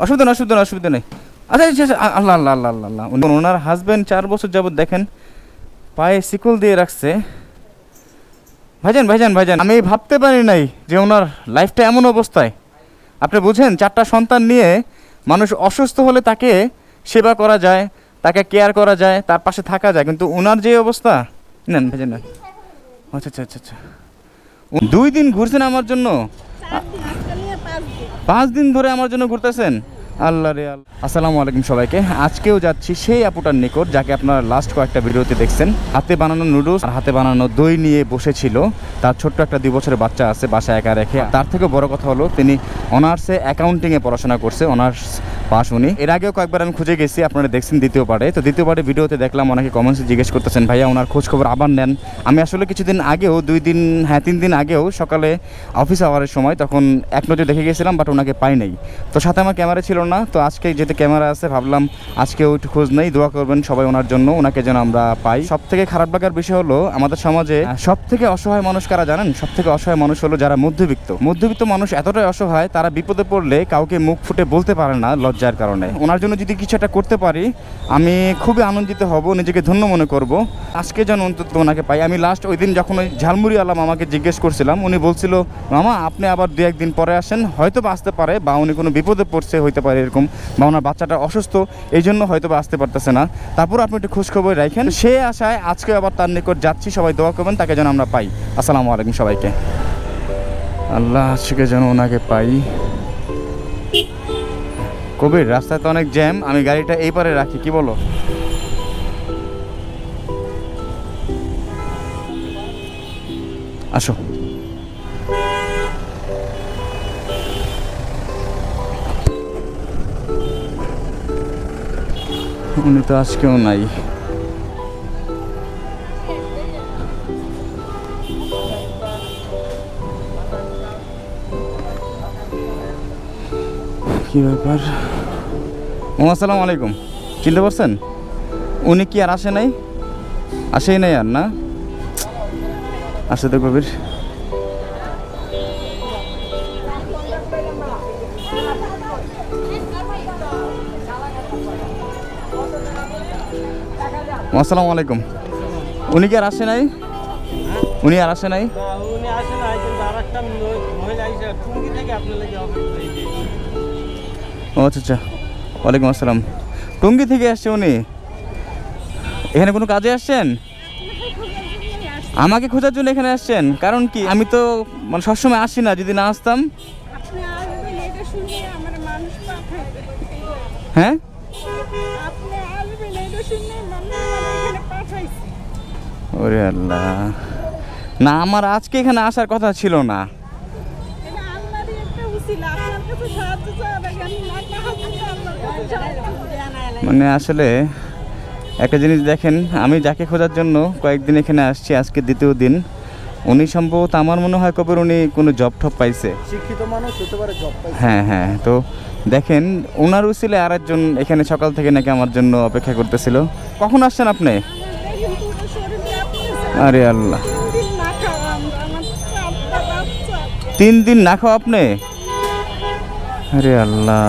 অসুবিধা নেই। আচ্ছা, আল্লাহ আল্লাহ আল্লাহ আল্লাহ আল্লাহ। ওনার হাজব্যান্ড 4 বছর যাবত দেখেন পায়ে শিকল দিয়ে রাখছে। ভাইজান, আমি ভাবতে পারি নাই যে ওনার লাইফটা এমন অবস্থায়। আপনি বুঝেন, 4টা সন্তান নিয়ে মানুষ অসুস্থ হলে তাকে সেবা করা যায়, তাকে কেয়ার করা যায়, তার পাশে থাকা যায়, কিন্তু ওনার যে অবস্থা। নেন ভাইজান নেন। আচ্ছা, 2 দিন ঘুরছেন আমার জন্য? 5 দিন ধরে আমার জন্য ঘুরতেছেন? আল্লাহ রে আল্লাহ। আসসালামু আলাইকুম সবাইকে। আজকেও যাচ্ছি সেই আপুটার নিকট যাকে আপনারা লাস্ট কয়েকটা ভিডিওতে দেখছেন। হাতে বানানো নুডলস আর হাতে বানানো দই নিয়ে বসেছিল। তার ছোট্ট একটা 2 বছরের বাচ্চা আছে বাসায় একা রেখে। তার থেকে বড় কথা হলো তিনি অনার্সে অ্যাকাউন্টিংয়ে পড়াশোনা করছে, অনার্স পাস উনি। এর আগেও কয়েকবার আমি খুঁজে গেছি, আপনারা দেখছেন দ্বিতীয় পার্টে। তো দ্বিতীয় পার্টে ভিডিওতে দেখলাম অনেকে কমেন্টসে জিজ্ঞেস করতেছেন ভাইয়া ওনার খোঁজ খবর আবার নেন। আমি আসলে কিছুদিন আগেও 3 দিন আগেও সকালে অফিস আওয়ারের সময় তখন এক নজর দেখে গেছিলাম, বাট ওনাকে পাই নাই। তো সাথে আমার ক্যামেরা ছিল না, তো আজকে যেহেতু ক্যামেরা আছে ভাবলাম আজকেও একটু খোঁজ নেই। দোয়া করবেন সবাই ওনার জন্য, ওনাকে যেন আমরা পাই। সব থেকে খারাপ লাগার বিষয় হলো আমাদের সমাজে সব থেকে অসহায় মানুষ কারা জানেন? সব থেকে অসহায় মানুষ হলো যারা মধ্যবিত্ত মানুষ। এতটাই অসহায়, তারা বিপদে পড়লে কাউকে মুখ ফুটে বলতে পারে না লজ্জার কারণে। ওনার জন্য যদি কিছু একটা করতে পারি আমি খুবই আনন্দিত হব, নিজেকে ধন্য মনে করব। আজকে যেন অন্তত ওনাকে পাই। আমি লাস্ট ওই দিন যখন ওই ঝালমুড়ি আলাম আমাকে জিজ্ঞেস করছিলাম, উনি বলছিল মামা আপনি আবার 2-1 দিন পরে আসেন, হয়তো বা আসতে পারে, বা উনি কোনো বিপদে পড়ছে হইতে পারে এরকম, বা ওনার বাচ্চাটা অসুস্থ এই জন্য হয়তো বা আসতে পারতেছে না। তারপর আপনি একটু খোঁজখবর রাখেন। সে আশায় আজকে আবার তার নিকট যাচ্ছি। সবাই দোয়া করবেন তাকে যেন আমরা পাই। আসসালামু আলাইকুম সবাইকে। আল্লাহ আজকে যেন ওনাকে পাই। কবির রাস্তায় তো অনেক জ্যাম, আমি গাড়িটা এই পারে রাখি, কি বলো? আসো। উনি তো আজকেও নাই। কি ব্যাপার? আসসালামু আলাইকুম। চিনতে পারছেন? উনি কি আর আসে নাই? আসেই নাই আর, না আসে তো কবির। আসসালামু আলাইকুম। উনি কি আর আসে নাই? উনি আর আসে নাই? ও আচ্ছা, ওয়ালাইকুম আসসালাম। টঙ্গী থেকে আসছে উনি? এখানে কোনো কাজে আসছেন? আমাকে খোঁজার জন্য এখানে আসছেন? কারণ কি? আমি তো মানে সবসময় আসি না, যদি না আসতাম। হ্যাঁ ওরে আল্লাহ, না আমার আজকে এখানে আসার কথা ছিল না। মানে আসলে একটা জিনিস দেখেন, আমি যাকে খোঁজার জন্য কয়েকদিন এখানে আসছি, আজকে 2য় দিন। উনি সম্ভবত আমার মনে হয় কবে উনি কোনো জব টপ পাইছে, শিক্ষিত মানুষ হতে পারে, জব পাইছে। হ্যাঁ। তো দেখেন ওনার উসিলে আরেকজন এখানে সকাল থেকে নাকি আমার জন্য অপেক্ষা করতেছিল। কখন আসছেন আপনি? আরে আল্লাহ, 3 দিন না খাওয়া আপনি? আরে আল্লাহ,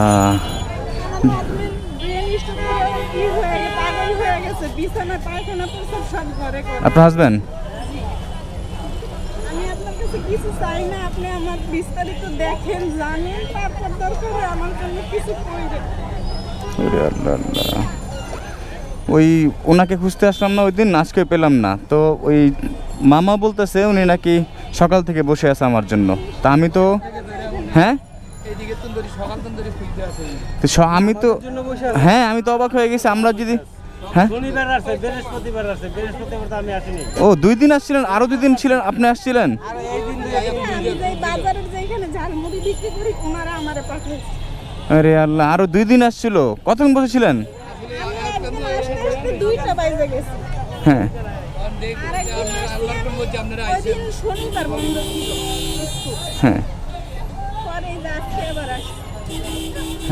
আপনার হাজবেন্ড? কিছু চাই না, আপনি আমার বিস্তারিত দেখেন, জানেন, তারপর দরকার আমার জন্য কিছু কইরেন। ওরে আল্লাহ আল্লাহ, ওই ওনাকে খুঁজতে আসলাম না ওই দিন, আজকে পেলাম না। তো ওই মামা বলতেছে উনি নাকি সকাল থেকে বসে আছে আমার জন্য। তা আমি তো হ্যাঁ আমি তো হ্যাঁ আমি তো অবাক হয়ে গেছি। আমরা যদি হ্যাঁ ও 2 দিন আসছিলেন, আরো 2 দিন ছিলেন, আপনি আসছিলেন? আরে আল্লাহ, আরো 2 দিন আসছিল। কতক্ষণ বসেছিলেন? হ্যাঁ হ্যাঁ।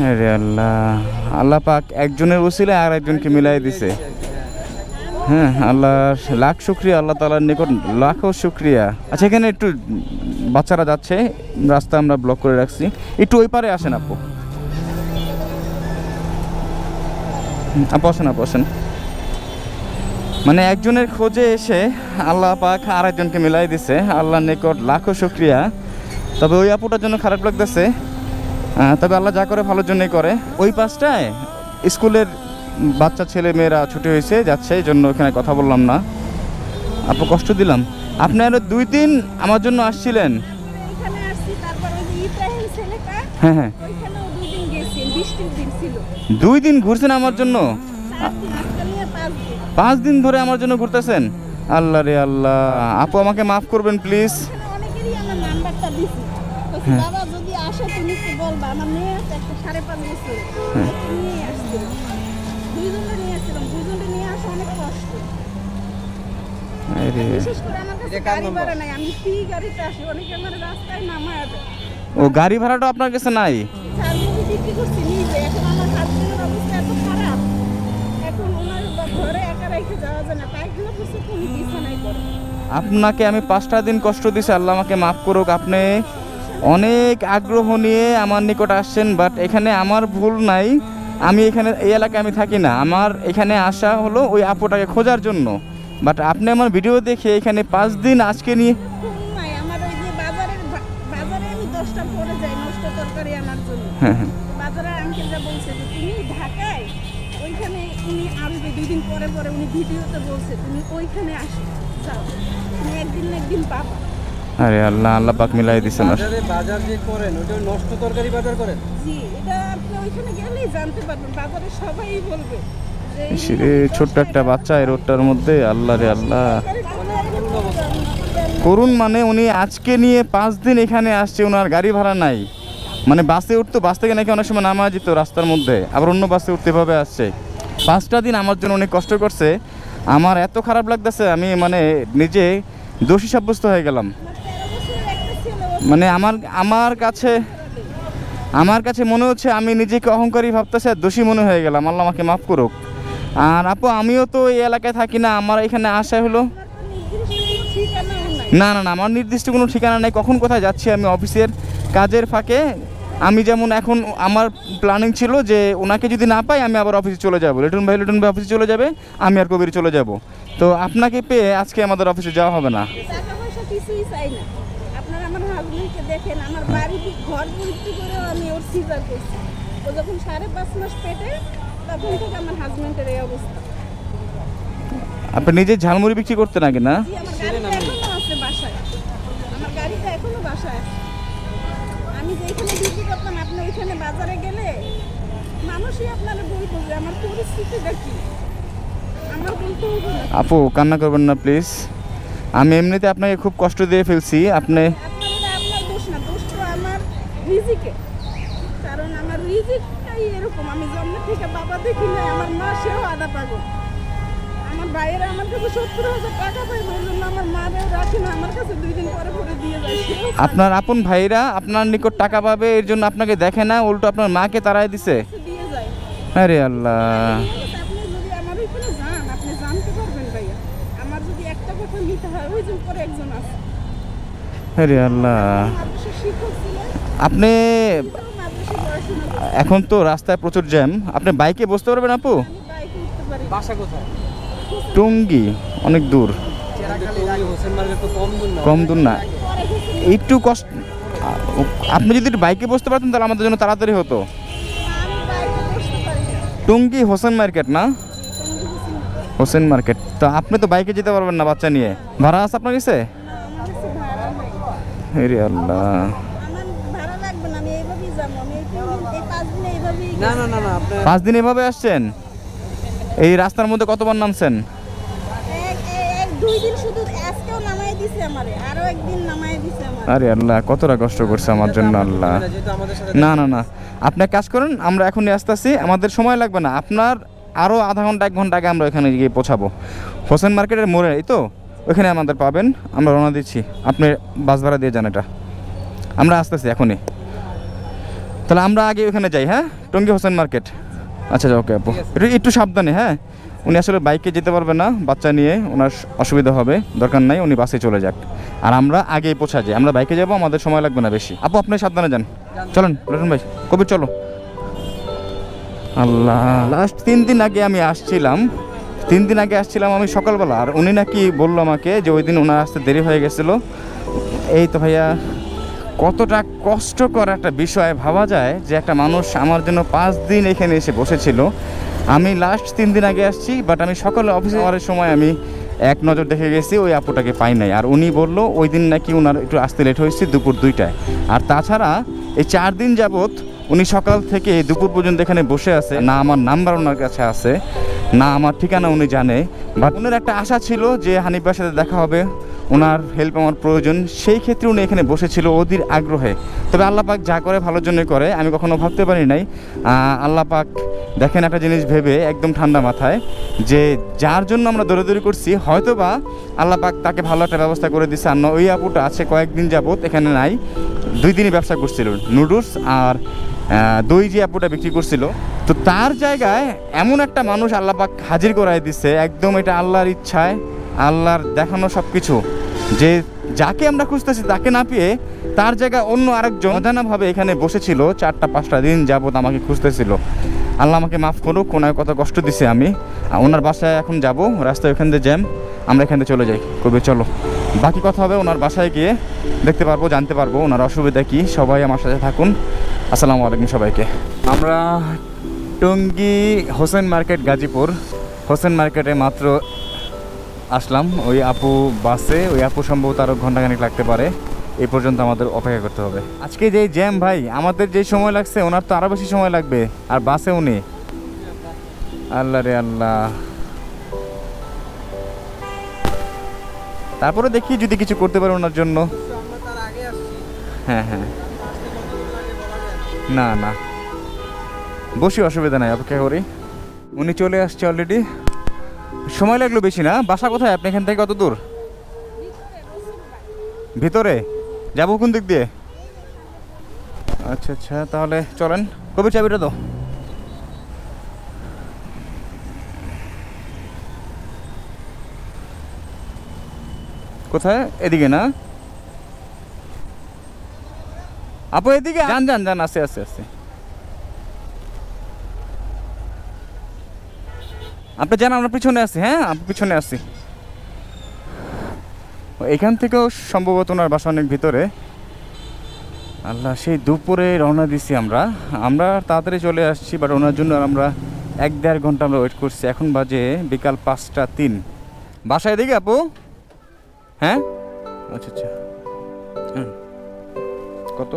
আরে আল্লাহ, আল্লাহ পাক একজনের উসিলায় আর একজনকে মিলাই দিছে। হ্যাঁ, আল্লাহ লাখ শুকরিয়া, আল্লাহ তাআলার নিকট লাখো শুকরিয়া। আচ্ছা, এখানে একটু বাচ্চারা যাচ্ছে, রাস্তা আমরা ব্লক করে রাখছি, একটু ওই পারে আসেন আপু। বসেন বসেন। মানে একজনের খোঁজে এসে আল্লাহ পাক আরেকজনকে মিলাই দিছে, আল্লাহর নিকট লাখো শুকরিয়া। তবে ওই আপুটার জন্য খারাপ লাগতেছে, তবে আল্লাহ যা করে ভালোর জন্যই করে। ওই পাশটায় স্কুলের বাচ্চা ছেলে মেয়েরা ছুটি হয়েছে, যাচ্ছে, এই জন্য ওখানে কথা বললাম না, আপু কষ্ট দিলাম। আপনি আরও 2 দিন আমার জন্য আসছিলেন। এখানে আসছি, তারপর ওই যে ইব্রাহিম ছেলেটা হ্যাঁ হ্যাঁ, ওইখানেও 2 দিন গেছি, বৃষ্টির দিন ছিল। 2 দিন ঘুরছেন আমার জন্য? 4 দিন, আজকে নিয়ে 5 দিন। 5 দিন ধরে আমার জন্য ঘুরতেছেন? আল্লাহ রে আল্লাহ। আপু আমাকে মাফ করবেন প্লিজ। এখানে অনেকেরই আমার নাম্বারটা দিছি। বলছি, বাবা যদি আসে তুমি একটু বলবা, আমার মেয়ে আছে একটা 5.5 বছর, ওকে নিয়ে আসছিলাম। 2 জনকে নিয়ে আসছিলাম, 2 জনকে নিয়ে আসা অনেক কষ্ট। আরে, বিশেষ করে আমার কাছে গাড়ি ভাড়া নাই, আমি ফ্রি গাড়িতে আসি, অনেকে আমার রাস্তায় নামায় দেয়। ও গাড়ি ভাড়াটা আপনার কাছে নাই? ঝালমুড়ি বিক্রি করছি নিজে, এখন আমার হাজবেন্ডের অবস্থা এত খারাপ, এখন ওনার ঘরে একা রেখে যাওয়া যায় না, পায়খানা করছে তুমি বিছানায় পড়ে। আপনাকে আমি 5টা দিন কষ্ট দিছি, আল্লাহ আমাকে মাফ করুক। আপনি অনেক আগ্রহ নিয়ে আমার নিকট আসছেন, বাট এখানে আমার ভুল নাই। আমি এখানে এই এলাকায় আমি থাকি না, আমার এখানে আসা হলো ওই আপুটাকে খোঁজার জন্য। বাট আপনি আমার ভিডিও দেখে এখানে 5 দিন আজকে নিয়ে ঘুম নাই আমার, ওই যে বাজারে আমি 10টার পরে যাই নষ্ট তরকারি আনার জন্য। হ্যাঁ হ্যাঁ, বাজারে আঙ্কেলরা বলছে যে তুমি ঢাকায় ওইখানে উনি আসবে 2 দিন পরে পরে, উনি ভিডিওতে বলছে তুমি ওইখানে আসো, যাও, তুমি একদিন না একদিন পাবা। আরে আল্লাহ, আল্লাহ পাক মিলাই দিছেন। বাজার যে করেন ওটা নষ্ট তরকারি বাজার করেন? জি, এটা আপনি ওইখানে গেলেই জানতে পারবেন, বাজারে সবাই বলবে যে এই ইসিরে, ছোট্ট একটা বাচ্চা এই রোডটার মধ্যে, আল্লাহ রে আল্লাহ। করুন মানে উনি আজকে নিয়ে 5 দিন এখানে আসছে, ওনার গাড়ি ভাড়া নাই। মানে বাসে উঠতো, বাস থেকে নাকি অনেক সময় নামা যেত রাস্তার মধ্যে, আবার অন্য বাসে উঠতে ভাবে আসছে। 5টা দিন আমার জন্য অনেক কষ্ট করছে। আমার এত খারাপ লাগতেছে, আমি মানে নিজে দোষী সাব্যস্ত হয়ে গেলাম। 13 বছরের একটা ছেলে, মানে আমার কাছে মনে হচ্ছে আমি নিজেকে অহংকারী ভাবতেছি আর দোষী মনে হয়ে গেলাম। আল্লাহ আমাকে মাফ করুক। আর আপু আমিও তো এই এলাকায় থাকি না, আমার এখানে আসা হলো। না না না, আমার নির্দিষ্ট কোনো ঠিকানা নেই, কখন কোথায় যাচ্ছি আমি অফিসের কাজের ফাঁকে। আমি যেমন এখন আমার প্ল্যানিং ছিল যে ওনাকে যদি না পাই আমি আবার অফিসে চলে যাব, লিটন ভাই অফিসে চলে যাবে, আমি আর কবির চলে যাব। তো আপনাকে পেয়ে আজকে আমাদের অফিসে যাওয়া হবে না। টাকা পয়সা কিছুই চাই না। আপনারা আমার হাজবেন্ডকে দেখেন, আমার বাড়ি ঘর বিক্রি করেও আমি ওর সিজার করছি। ও যখন 5.5 মাস পেটে, তখন থেকে আমার হাজবেন্ডের এই অবস্থা। আপনি নিজে ঝালমুড়ি বিক্রি করতে নাকি না? জি, আমার গাড়িটা এখনো আছে বাসায়, আমার গাড়িটা এখনো বাসায় আছে। আমি যেখানে বিক্রি করতাম, আপনি ওইখানে বাজারে গেলে মানুষই আপনারা বলবো যে আমার পরিস্থিতিটা কি, আমার বলতে হবে না। আপু কান্না করবেন না প্লিজ, আমি এমনিতে আপনাকে খুব কষ্ট দিয়ে ফেলছি। আপনি আপনার দোষ না, দোষ তো আমার রিজিকে, কারণ আমার রিজিকটাই এরকম। আমি জন্ম থেকে বাবা দেখি না, আমার মা সেও আদা পাগল। আমার ভাইয়েরা আমার কাছে 70,000 টাকা পায়, ওই জন্য আমার মারেও রাখি না, আমার কাছে 2 দিন পরে পরে দিয়ে যায়। সেও আপনার আপন ভাইরা আপনার নিকট টাকা পাবে এর জন্য আপনাকে দেখে না, উল্টো আপনার মাকে তাড়ায় দিছে। দিয়ে যায়। আরে আল্লাহ, আপনি যদি আমার ওইখানে যান, আপনি জানতে পারবেন ভাইয়া, আমার যদি একটা কথা নিতে হয়, ওই যে পরে একজন আছে আরে আল্লাহ। মাদ্রাসার শিক্ষক ছিলেন, আপনি মাদ্রাসায় পড়াশোনা করে। এখন তো রাস্তায় প্রচুর জ্যাম, আপনি বাইকে বসতে পারবেন আপু? আমি বাইকে উঠতে পারি। বাসা কোথায়? টঙ্গী অনেক দূর, হোসেন মার্কেট তো কম দূর না। কম দূর না, পরে গেছি, একটু কষ্ট। আপনি যদি বাইকে বসতে পারতেন তাহলে আমাদের জন্য তাড়াতাড়ি হতো। আমি বাইকে বসতে পারি না। টঙ্গী হোসেন মার্কেট না? টঙ্গী গেছি না। হোসেন মার্কেট তো আপনি তো বাইকে যেতে পারবেন না বাচ্চা নিয়ে, ভাড়া আছে আপনার কাছে? না, আমার কাছে ভাড়া নাই। আরে আল্লাহ, আমার ভাড়া লাগবে না, আমি এইভাবেই যাবো। আমি এই 5 দিনে এইভাবেই না না না না, আপনি 5 দিন এভাবে আসছেন? এই রাস্তার মধ্যে কতবার নামছেন? 2 দিন শুধু আজকেও নামাই দিছে আমারে, আরো একদিন নামাই দিছে আমার। আরে আল্লাহ, কতটা কষ্ট করছে আমার জন্য আল্লাহ। যেহেতু আমাদের সাথে না না না, আপনি এক কাজ করেন, আমরা এখনই আসতেছি, আমাদের সময় লাগবে না। আপনার আরও আধা ঘন্টা 1 ঘন্টা আগে আমরা এখানে গিয়ে পৌঁছাবো। হোসেন মার্কেটের মোড়ে, এই তো ওইখানে আমাদের পাবেন। আমরা রওনা দিচ্ছি, আপনি বাস ভাড়া দিয়ে যান, এটা আমরা আসতেছি এখনই। তাহলে আমরা আগে ওখানে যাই, হ্যাঁ, টঙ্গী হোসেন মার্কেট। আচ্ছা ওকে আপু, একটু সাবধানে, হ্যাঁ। উনি আসলে বাইকে যেতে পারবে না, বাচ্চা নিয়ে ওনার অসুবিধা হবে, দরকার নাই, উনি বাসে চলে যাক, আর আমরা আগেই পৌঁছা যাই। আমরা বাইকে যাবো, আমাদের সময় লাগবে না বেশি। আপু আপনি সাবধানে যান, চলেন লিটন ভাই, কবির চলো। আল্লাহ, লাস্ট 3 দিন আগে আমি আসছিলাম, 3 দিন আগে আসছিলাম আমি সকালবেলা, আর উনি নাকি বললো আমাকে যে ওই দিন ওনার আসতে দেরি হয়ে গেছিলো। এই তো ভাইয়া, কতটা কষ্টকর একটা বিষয় ভাবা যায় যে একটা মানুষ আমার জন্য 5 দিন এখানে এসে বসেছিল। আমি লাস্ট 3 দিন আগে আসছি, বাট আমি সকালে অফিসে যাওয়ার সময় আমি এক নজর দেখে গেছি, ওই আপুটাকে পাই নাই। আর উনি বললো ওই দিন নাকি ওনার একটু আসতে লেট হয়েছে দুপুর 2টায়। আর তাছাড়া এই 4 দিন যাবৎ উনি সকাল থেকে দুপুর পর্যন্ত এখানে বসে আছে, না আমার নাম্বার ওনার কাছে আছে, না আমার ঠিকানা উনি জানে। বাট ওনার একটা আশা ছিল যে হানিফ ভাইয়ের সাথে দেখা হবে, ওনার হেল্প আমার প্রয়োজন, সেই ক্ষেত্রে উনি এখানে বসেছিল অধীর আগ্রহে। তবে আল্লাহ পাক যা করে ভালোর জন্য করে, আমি কখনো ভাবতে পারি নাই আল্লাহ পাক দেখেন একটা জিনিস ভেবে একদম ঠান্ডা মাথায়, যে যার জন্য আমরা দৌড়াদৌড়ি করছি হয়তো বা আল্লাহ পাক তাকে ভালো একটা ব্যবস্থা করে দিচ্ছে। আর ওই আপুটা আছে কয়েকদিন যাবত এখানে নাই, 2 দিনই ব্যবসা করছিল, নুডলস আর দই যে আপুটা বিক্রি করছিল। তো তার জায়গায় এমন একটা মানুষ আল্লাহ পাক হাজির করাই দিচ্ছে, একদম এটা আল্লাহর ইচ্ছায়, আল্লাহর দেখানো সব কিছু, যে যাকে আমরা খুঁজতেছি তাকে না পেয়ে তার জায়গায় অন্য আরেকজন অজানাভাবে এখানে বসেছিল 4-5টা দিন যাবত আমাকে খুঁজতেছিল। আল্লাহ আমাকে মাফ করুক, ওনার কত কষ্ট দিছে আমি। ওনার বাসায় এখন যাব, রাস্তায় ওখান দিয়ে জ্যাম, আমরা এখান থেকে চলে যাই। কবে চলো, বাকি কথা হবে ওনার বাসায় গিয়ে দেখতে পারবো, জানতে পারবো ওনার অসুবিধা কী। সবাই আমার সাথে থাকুন। আসসালামু আলাইকুম সবাইকে। আমরা টঙ্গী হোসেন মার্কেট, গাজীপুর হোসেন মার্কেটে মাত্র আসলাম। ওই আপু বাসে, ওই আপু সম্ভবত আরও ঘন্টাখানেক লাগতে পারে, এই পর্যন্ত আমাদের অপেক্ষা করতে হবে। আজকে যেই জ্যাম ভাই, আমাদের যেই সময় লাগছে ওনার তো আরও বেশি সময় লাগবে, আর বাসে উনি, আল্লাহ রে আল্লাহ। তারপরে দেখি যদি কিছু করতে পারে ওনার জন্য। আমরা তার আগে আসছি, হ্যাঁ হ্যাঁ, আসতে কতক্ষণ লাগে বলা যায় না। না না, বসি, অসুবিধা নাই, অপেক্ষা করি। উনি চলে আসছে অলরেডি, সময় লাগলো বেশি না। বাসা কোথায় আপনি এখান থেকে কত দূর? ভিতরে যাবো কোন দিক দিয়ে? আচ্ছা আচ্ছা, তাহলে চলেন। কবে চাবিটা তো কোথায়? এদিকে না আপু, এদিকে যান যান যান, আসে আসে আসে। আপনি জান, আমরা পিছনে আছি। হ্যাঁ, আপনি পিছনে আছি। এখান থেকেও সম্ভবত ওনার বাসা অনেক ভিতরে। আল্লাহ, সেই দুপুরে রওনা দিছি আমরা তাড়াতাড়ি চলে আসছি, বাট ওনার জন্য আমরা 1-1.5 ঘন্টা আমরা ওয়েট করছি। এখন বাজে বিকাল 5টা 3। বাসায় দিকে আপু? হ্যাঁ, আচ্ছা আচ্ছা। কত?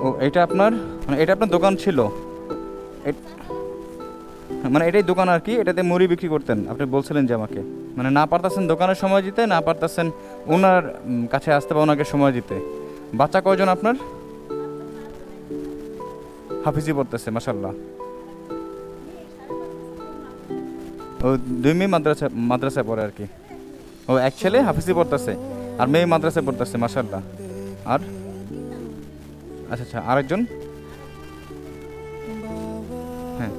ও, এটা আপনার, মানে এটা আপনার দোকান ছিল? মানে এটাই দোকান আর কি, এটাতে মুড়ি বিক্রি করতেন আপনি বলছিলেন যে আমাকে, মানে না পারতেছেন দোকানের সময় দিতে, না পারতেছেন ওনার কাছে আসতে বা ওনাকে সময় দিতে। বাচ্চা কয়জন আপনার? হাফিজি পড়তেছে, মাশাল্লাহ। ও 2 মেয়ে মাদ্রাসায় পড়ে আর কি। ও, এক ছেলে হাফিজি পড়তেছে আর মেয়ে মাদ্রাসায় পড়তেছে, মাশাল্লাহ। আর আচ্ছা আচ্ছা, আরেকজন? হ্যাঁ।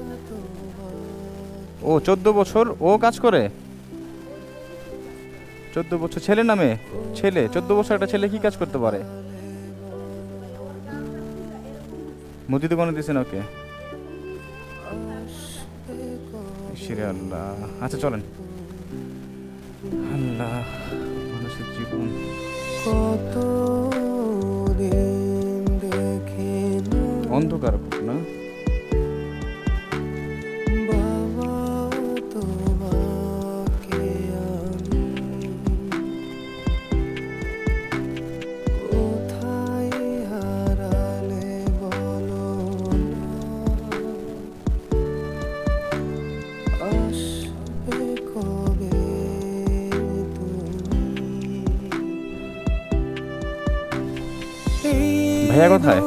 ও 14 বছর ও কাজ করে? 14 বছর ছেলে না মেয়ে? ছেলে। 14 বছর একটা ছেলে কি কাজ করতে পারে? মুদি দোকানে দিয়েছেন ওকে? শিরে আল্লাহ। আচ্ছা চলেন। আল্লাহ, মানুষের জীবন অন্ধকার খুব না? ভাইয়া কোথায়?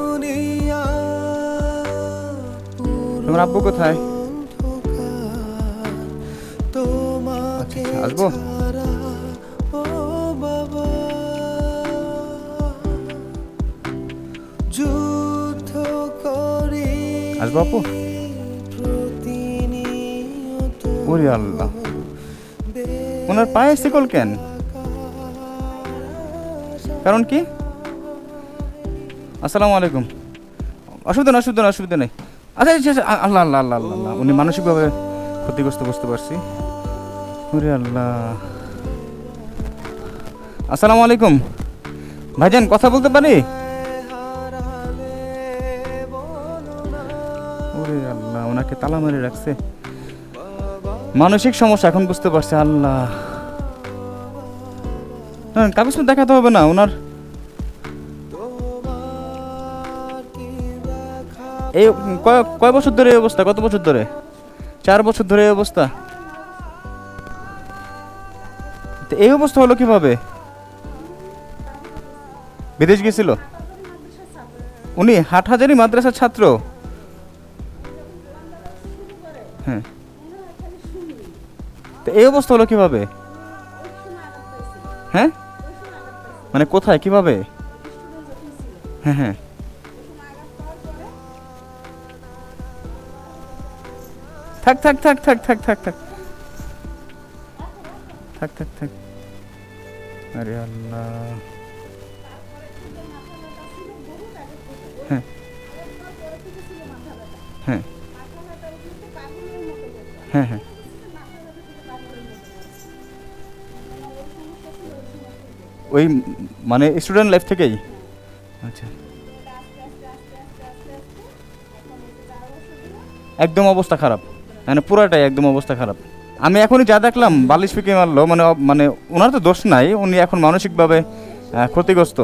তোমার আব্বু কোথায়? আচ্ছা আচ্ছা, আসবো। আসবো আপু? ওরে আল্লাহ, ওনার পায়ে শিকল কেন? কারণ কি? আসসালামু আলাইকুম। অসুবিধা নেই, অসুবিধা নেই, অসুবিধা নেই। আচ্ছা আচ্ছা আচ্ছা, আল্লাহ আল্লাহ আল্লাহ আল্লাহ আল্লাহ, উনি মানসিকভাবে ক্ষতিগ্রস্ত, বুঝতে পারছি। ওরে আল্লাহ। আসসালামু আলাইকুম ভাইজান, কথা বলতে পারি? ওরে আল্লাহ, ওনাকে তালা মেরে রাখছে, মানসিক সমস্যা, এখন বুঝতে পারছি। আল্লাহ, কাগজ দেখাতে হবে না ওনার। এই কয় বছর ধরে এই অবস্থা? কত বছর ধরে? 4 বছর ধরে এই অবস্থা। তো এই অবস্থা হলো কিভাবে? বিদেশ গেছিল উনি? হাটহাজারী মাদ্রাসার ছাত্র? হ্যাঁ, তো এই অবস্থা হলো কিভাবে? হ্যাঁ, মানে কোথায়, কিভাবে? হ্যাঁ হ্যাঁ, থাক থাক থাক থাক থাক থাক থাক থাক থাক থাক। আরে আল্লাহ। হ্যাঁ হ্যাঁ হ্যাঁ হ্যাঁ, ওই মানে স্টুডেন্ট লাইফ থেকেই? আচ্ছা, একদম অবস্থা খারাপ, মানে পুরাটাই একদম অবস্থা খারাপ। আমি এখনই যা দেখলাম, বালিশ ফিকে মারলো, মানে মানে ওনার তো দোষ নাই, উনি এখন মানসিকভাবে ক্ষতিগ্রস্ত।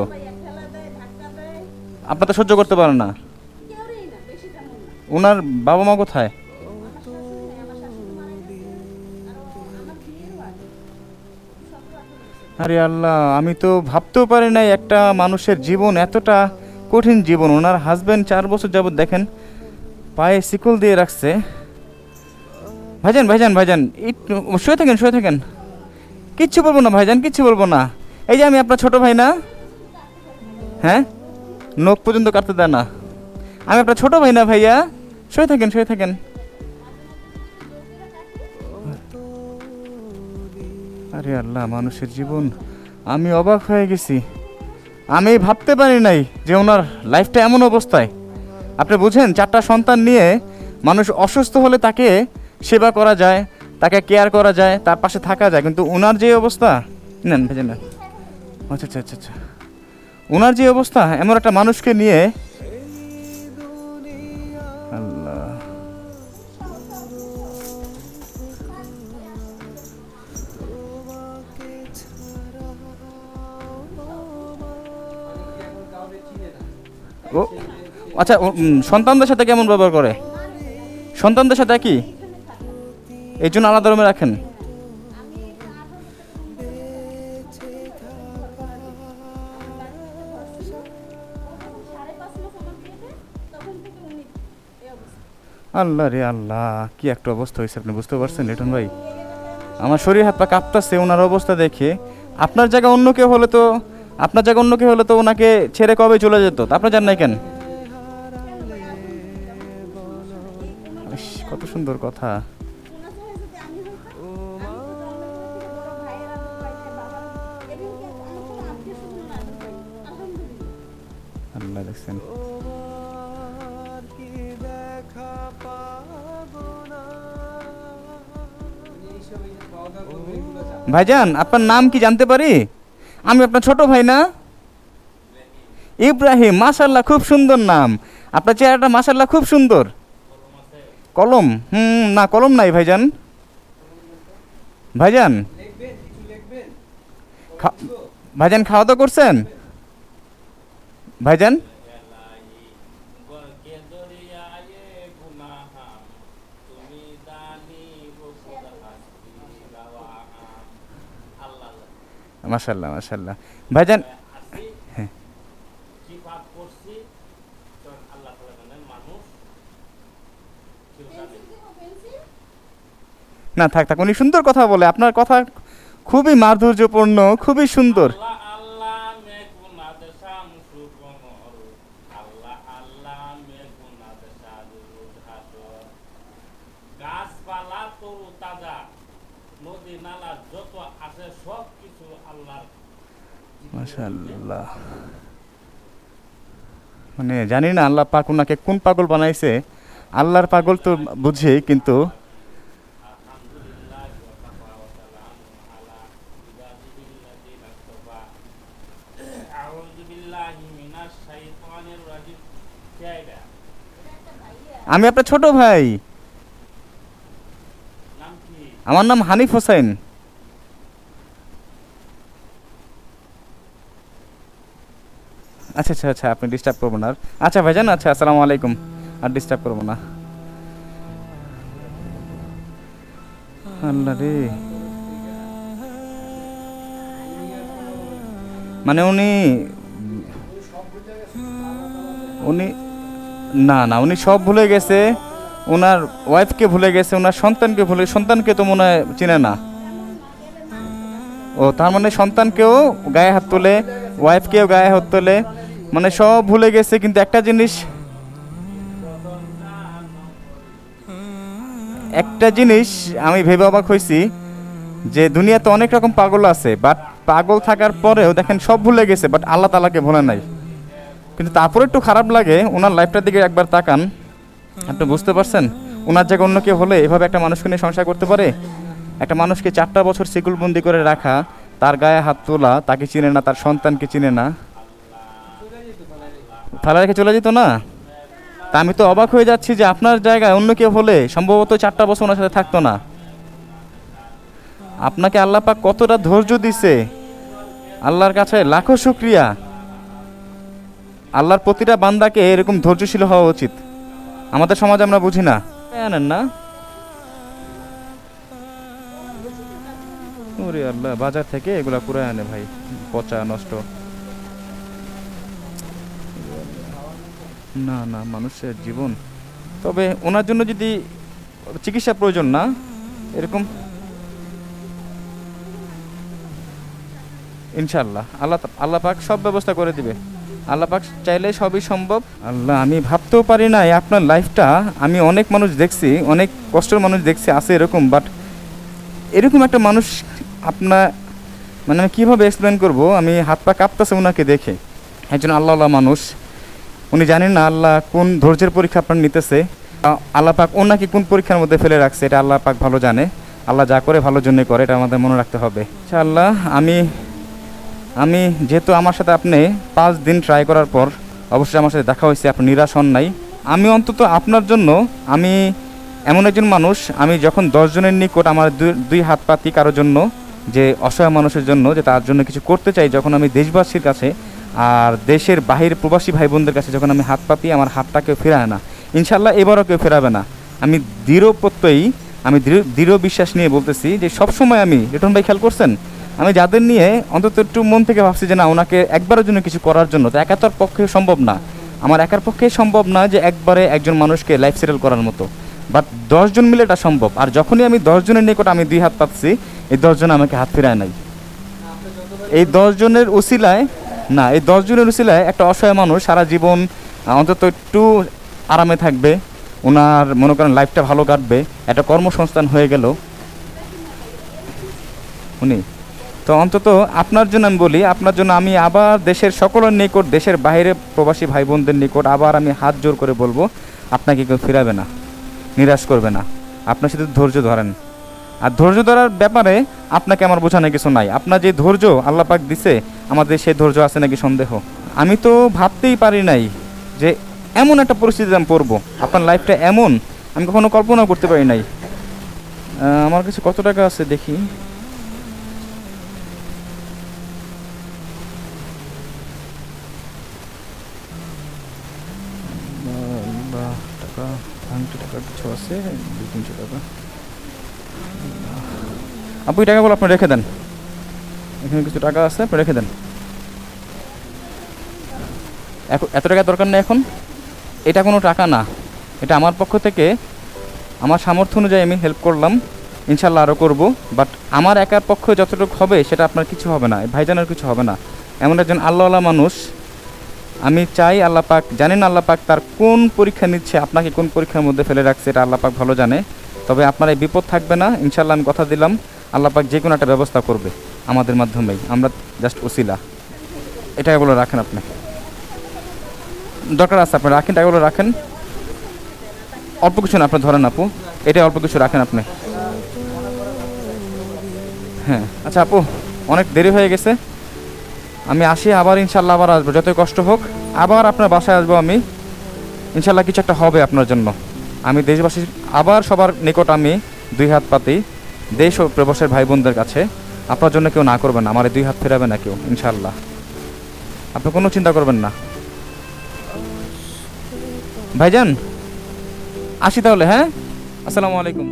আপনার তো সহ্য করতে পারেন না। ওনার বাবা মা কোথায়? আরে আল্লাহ, আমি তো ভাবতেও পারি নাই একটা মানুষের জীবন এতটা কঠিন জীবন। ওনার হাজবেন্ড 4 বছর যাবত দেখেন পায়ে শিকল দিয়ে রাখছে। ভাইজান ভাইজান ভাইজান, একটু শুয়ে থাকেন, শুয়ে থাকেন, কিচ্ছু বলবো না ভাইজান, কিচ্ছু বলবো না। এই যে আমি আপনার ছোট ভাই না? হ্যাঁ, নখ পর্যন্ত কাটতে দেয় না। আমি আপনার ছোট ভাই না ভাইয়া? শুয়ে থাকেন, শুয়ে থাকেন। আরে আল্লাহ, মানুষের জীবন, আমি অবাক হয়ে গেছি। আমি ভাবতে পারি নাই যে ওনার লাইফটা এমন অবস্থায়। আপনি বুঝেন, 4টা সন্তান নিয়ে মানুষ অসুস্থ হলে তাকে সেবা করা যায়, তাকে কেয়ার করা যায়, তার পাশে থাকা যায়, কিন্তু ওনার যে অবস্থা, নেন ভেজে নেন। আচ্ছা আচ্ছা আচ্ছা আচ্ছা, ওনার যে অবস্থা, এমন একটা মানুষকে নিয়ে, আল্লাহ। ও আচ্ছা, সন্তানদের সাথে কেমন ব্যবহার করে? সন্তানদের সাথে কি এই জন্য আলাদা রুমে রাখেন? আল্লাহ রে আল্লাহ, কি একটা অবস্থা হয়েছে, আপনি বুঝতে পারছেন লিটন ভাই? আমার শরীর হাত পা কাঁপতাছে ওনার অবস্থা দেখে। আপনার জায়গা অন্য কেউ হলে তো, আপনার জায়গা অন্য কেউ হলে তো ওনাকে ছেড়ে কবে চলে যেত, তা আপনার জান নাই কেন? ইস, কত সুন্দর কথা। আল্লাহ, দেখছেন ভাইজান, আপনার নাম কি জানতে পারি? আমি আপনার ছোট ভাই না? ইব্রাহিম, মাশাআল্লাহ, খুব সুন্দর নাম। আপনার চেহারাটা মাশাআল্লাহ খুব সুন্দর। কলম? না, কলম নাই ভাইজান। ভাইজান, ভাইজান খাওয়া দাওয়া করছেন? ভাইজান, মাশাআল্লাহ মাশাআল্লাহ। ভাইজান, হ্যাঁ, না থাক থাক, উনি সুন্দর কথা বলে, আপনার কথা খুবই মাধুর্যপূর্ণ, খুবই সুন্দর। মাশাআল্লাহ মানে জানি না আল্লাহ পাক ওনাকে কোন পাগল বানাইছে। আল্লাহর পাগল তো বুঝি, কিন্তু আমি আপনার ছোট ভাই। আমার নাম হানিফ হোসেন। আচ্ছা আচ্ছা আচ্ছা, আপনি ডিস্টার্ব করবো না আর। আচ্ছা ভাইজান, আচ্ছা আসসালামু আলাইকুম, আর ডিস্টার্ব করবো না। আল্লাহ রে, মানে উনি উনি না না, উনি সব ভুলে গেছে। ওনার ওয়াইফকে ভুলে গেছে, ওনার সন্তানকে ভুলে, সন্তানকে তো মনে হয় চিনে না। ও তার মানে সন্তানকেও গায়ে হাত তোলে, ওয়াইফকেও গায়ে হাত তোলে, মানে সব ভুলে গেছে। কিন্তু একটা জিনিস আমি ভেবে অবাক হয়েছি যে দুনিয়াতে অনেক রকম পাগল আছে, বাট পাগল থাকার পরেও দেখেন সব ভুলে গেছে, বাট আল্লাহ তাআলাকে ভোলে নাই। কিন্তু তারপরে একটু খারাপ লাগে, ওনার লাইফটার দিকে একবার তাকান, আপনি বুঝতে পারছেন ওনার জায়গায় অন্য কেউ হলে এভাবে একটা মানুষকে নিয়ে সংসার করতে পারে? একটা মানুষকে 4টা বছর সিকুলবন্দি করে রাখা, তার গায়ে হাত তোলা, তাকে চিনে না, তার সন্তানকে চিনে না, ফালা রেখে চলে যেত না? তা আমি তো অবাক হয়ে যাচ্ছি যে আপনার জায়গায় অন্য কেউ হলে সম্ভবত 4টা বছর ওনার সাথে থাকতো না। আপনাকে আল্লাহ পাক কতটা ধৈর্য দিছে, আল্লাহর কাছে লাখো শুকরিয়া। আল্লাহর প্রতিটা বান্দাকে এরকম ধৈর্যশীল হওয়া উচিত। আমাদের সমাজ আমরা বুঝি না। আনেন না, ওরে আল্লাহ, বাজার থেকে এগুলা পুরো আনে ভাই, পচা নষ্ট। না না, মানুষের জীবন। তবে ওনার জন্য যদি চিকিৎসা প্রয়োজন না, এরকম ইনশাল্লাহ আল্লাহ পাক সব ব্যবস্থা করে দিবে। আল্লাহ পাক চাইলে সবই সম্ভব। আল্লাহ, আমি ভাবতেও পারি না আপনার লাইফটা। আমি অনেক মানুষ দেখছি, অনেক কষ্টের মানুষ দেখছি আছে এরকম, বাট এরকম একটা মানুষ আপনার, মানে আমি কীভাবে এক্সপ্লেন করবো, আমি হাত পা কাঁপতেছে ওনাকে দেখে। একজন আল্লাহওয়ালা মানুষ, উনি জানেন না আল্লাহ কোন ধৈর্যের পরীক্ষা আপনার নিতেছে, আল্লাহ পাক ওনাকে কোন পরীক্ষার মধ্যে ফেলে রাখছে, এটা আল্লাহ পাক ভালো জানে। আল্লাহ যা করে ভালোর জন্যই করে, এটা আমাদের মনে রাখতে হবে। ইনশাআল্লাহ আমি যেহেতু আমার সাথে আপনি 5 দিন ট্রাই করার পর অবশ্যই আমার সাথে দেখা হয়েছে, আপনি নিরাশ হন নাই। আমি অন্তত আপনার জন্য, আমি এমন একজন মানুষ, আমি যখন 10 জনের নিকট আমার দুই হাত পাতি কারোর জন্য, যে অসহায় মানুষের জন্য, যে তার জন্য কিছু করতে চাই, যখন আমি দেশবাসীর কাছে আর দেশের বাহির প্রবাসী ভাই বোনদের কাছে যখন আমি হাত পাতি, আমার হাতটা কেউ ফেরায় না। ইনশাল্লাহ এবারও কেউ ফেরাবে না। আমি দৃঢ় প্রত্যয়ী, আমি দৃঢ় বিশ্বাস নিয়ে বলতেছি যে সবসময় আমি, রিটন ভাই খেয়াল করছেন, আমি যাদের নিয়ে অন্তত একটু মন থেকে ভাবছি যে না, ওনাকে একবারের জন্য কিছু করার জন্য, তো একা তো আর পক্ষে সম্ভব না, আমার একার পক্ষে সম্ভব না যে একবারে একজন মানুষকে লাইফ সেটেল করার মতো, বাট 10 জন মিলে এটা সম্ভব। আর যখনই আমি 10 জনের নিকট আমি 2 হাত পাচ্ছি, এই 10 জন আমাকে হাত ফেরায় নাই। এই 10 জনের উসিলায় না, এই 10 জনের উসিলায় একটা অসহায় মানুষ সারা জীবন অন্তত একটু আরামে থাকবে, ওনার মনে করেন লাইফটা ভালো কাটবে, একটা কর্মসংস্থান হয়ে গেল উনি। তো অন্তত আপনার জন্য আমি বলি, আপনার জন্য আমি আবার দেশের সকলের নিকট, দেশের বাইরে প্রবাসী ভাই বোনদের নিকট আবার আমি হাত জোর করে বলবো, আপনাকে কেউ ফিরাবে না, নিরাশ করবে না। আপনার সাথে ধৈর্য ধরেন। আর ধৈর্য ধরার ব্যাপারে আপনাকে আমার বোঝানোর কিছু নাই। আপনার যে ধৈর্য আল্লাহ পাক দিছে, আমাদের সেই ধৈর্য আছে নাকি সন্দেহ। আমি তো ভাবতেই পারি নাই যে এমন একটা পরিস্থিতিতে আমি পড়বো, আপনার লাইফটা এমন, আমি কখনো কল্পনা করতে পারি নাই। আমার কাছে কত টাকা আছে দেখি, টাকা ভাঙটি টাকা কিছু আছে, 200-300 টাকা। আপনি টাকাগুলো আপনি রেখে দেন, এখানে কিছু টাকা আছে, আপনি রেখে দেন। এত টাকা দরকার নেই এখন, এটা কোনো টাকা না, এটা আমার পক্ষ থেকে আমার সামর্থ্য অনুযায়ী আমি হেল্প করলাম, ইনশাল্লাহ আরও করব। বাট আমার একার পক্ষে যতটুকু হবে সেটা আপনার কিছু হবে না, ভাইজানের কিছু হবে না। এমন একজন আল্লাহওয়ালা মানুষ, আমি চাই আল্লাহ পাক জানেন, আল্লাহ পাক তার কোন পরীক্ষা নিচ্ছে, আপনাকে কোন পরীক্ষার মধ্যে ফেলে রাখছে, এটা আল্লাহ পাক ভালো জানে। তবে আপনার এই বিপদ থাকবে না ইনশাল্লাহ, আমি কথা দিলাম। আল্লাহ পাক যে কোনো একটা ব্যবস্থা করবে আমাদের মাধ্যমেই, আমরা জাস্ট ওসিলা, এটাই বলে রাখেন আপনি। দরকার আছে আপনি রাখেন, টাকাগুলো রাখেন। অল্প কিছু না, আপনি ধরেন আপু, এটা অল্প কিছু রাখেন আপনি। হ্যাঁ আচ্ছা আপু, অনেক দেরি হয়ে গেছে, আমি আসি আবার, ইনশাল্লাহ আবার আসবো, যতই কষ্ট হোক আবার আপনার বাসায় আসবো আমি, ইনশাল্লাহ কিছু একটা হবে আপনার জন্য। আমি দেশবাসীর আবার সবার নিকট আমি 2 হাত পাতি, দেশ ও প্রবাসের ভাই বোনদের কাছে, আপনার জন্য কেউ না করবেন না, আমার এই 2 হাত ফেরাবে না কেউ, ইনশাল্লাহ। আপনি কোনো চিন্তা করবেন না ভাইজান। আসি তাহলে, হ্যাঁ, আসসালামু আলাইকুম।